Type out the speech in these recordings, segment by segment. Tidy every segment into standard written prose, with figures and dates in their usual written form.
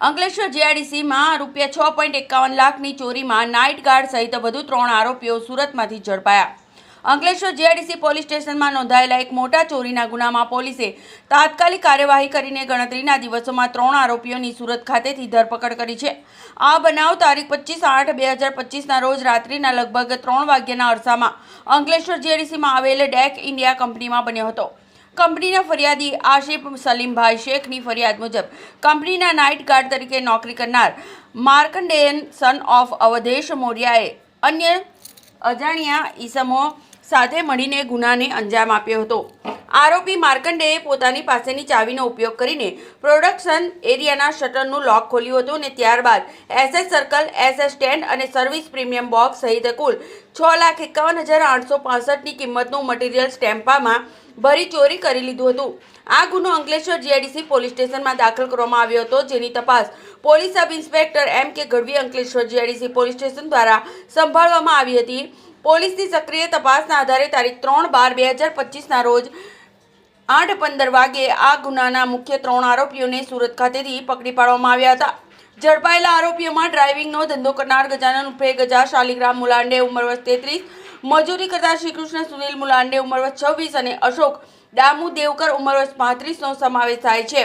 અંકલેશ્વર જીઆઈડીસીમાં ₹6.51 લાખની ચોરીમાં night guard સહિત વધુ 3 આરોપીઓ સુરતમાંથી ઝડપાયા। અંકલેશ્વર જીઆઈડીસી પોલીસ સ્ટેશનમાં નોંધાયેલા એક મોટા ચોરીના ગુનામાં પોલીસે તાત્કાલિક કાર્યવાહી કરીને ગણતરીના દિવસોમાં 3 આરોપીઓની સુરત ખાતેથી ધરપકડ કરી છે। આ બનાવ તારીખ 25/8/2025ના રોજ રાત્રિના લગભગ 3 વાગ્યાના અરસામાં અંકલેશ્વર જીઆઈડીસીમાં આવેલ ડેક ઇન્ડિયા કંપનીમાં બન્યો હતો। કંપનીના ફરિયાદી આશિફ સલીમભાઈ શેખની ફરિયાદ મુજબ કંપનીના નાઇટ ગાર્ડ તરીકે નોકરી કરનાર માર્કંડેયન સન ઓફ અવધેશ મોર્યાએ અન્ય અજાણ્યા ઈસમો સાથે મળીને ગુનાને અંજામ આપ્યો હતો। આરોપી માર્કંડેયે પોતાની પાસેની ચાવીનો ઉપયોગ કરીને પ્રોડક્શન એરિયાના શટરનું લોક ખોલ્યું હતું અને ત્યારબાદ એસએસ સર્કલ, એસએસ સ્ટેન્ડ અને સર્વિસ પ્રીમિયમ બોક્સ સહિત કુલ 6,51,865ની કિંમતનું મટીરિયલ સ્ટેમ્પામાં ભરી ચોરી કરી લીધું હતું। આ ગુનો અંકલેશ્વર જીઆઈડીસી પોલીસ સ્ટેશનમાં દાખલ કરવામાં આવ્યો હતો, જેની તપાસ police sub inspector M.K. Gadhvi Ankleshwar GIDC police station દ્વારા સંભાળવામાં આવી હતી। પોલીસની સક્રિય તપાસના આધારે તારીખ 3/12/2025ના રોજ 8:15 વાગે આ ગુનાના મુખ્ય 3 આરોપીઓને સુરત ખાતેથી પકડી પાડવામાં આવ્યા હતા। ઝડપાયેલા આરોપીઓમાં ડ્રાઇવિંગનો ધંધો કરનાર ગજાનન ઉર્ફે ગજા શાલિગ્રામ મુલાંડે ઉંમર વર્ષ 33, મજૂરી કરતા શ્રીકૃષ્ણ સુનિલ મુલાંડે ઉંમર વર્ષ 26 અને અશોક દામુ દેવકર ઉંમર વર્ષ 35નો સમાવેશ થાય છે।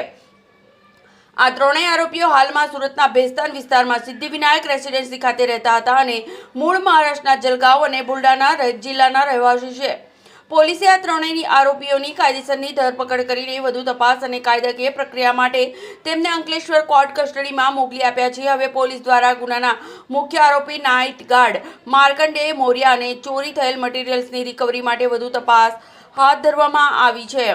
આ ત્રણેય આરોપીઓ હાલમાં સુરતના ભેસ્તાન વિસ્તારમાં સિદ્ધિવિનાયક રેસિડેન્સી ખાતે રહેતા હતા અને મૂળ મહારાષ્ટ્રના જલગાંવ અને બુલડાના જિલ્લાના રહેવાસી છે। પોલીસે આ ત્રણેય આરોપીઓની કાયદેસરની ધરપકડ કરીને વધુ તપાસ અને કાયદાકીય પ્રક્રિયા માટે તેમને અંકલેશ્વર કોર્ટ કસ્ટડીમાં મોકલી આપ્યા છે। હવે પોલીસ દ્વારા ગુનાના મુખ્ય આરોપી નાઇટ ગાર્ડ માર્કંડેય મોર્યા અને ચોરી થયેલ મટીરિયલ્સની રિકવરી માટે વધુ તપાસ હાથ ધરવામાં આવી છે।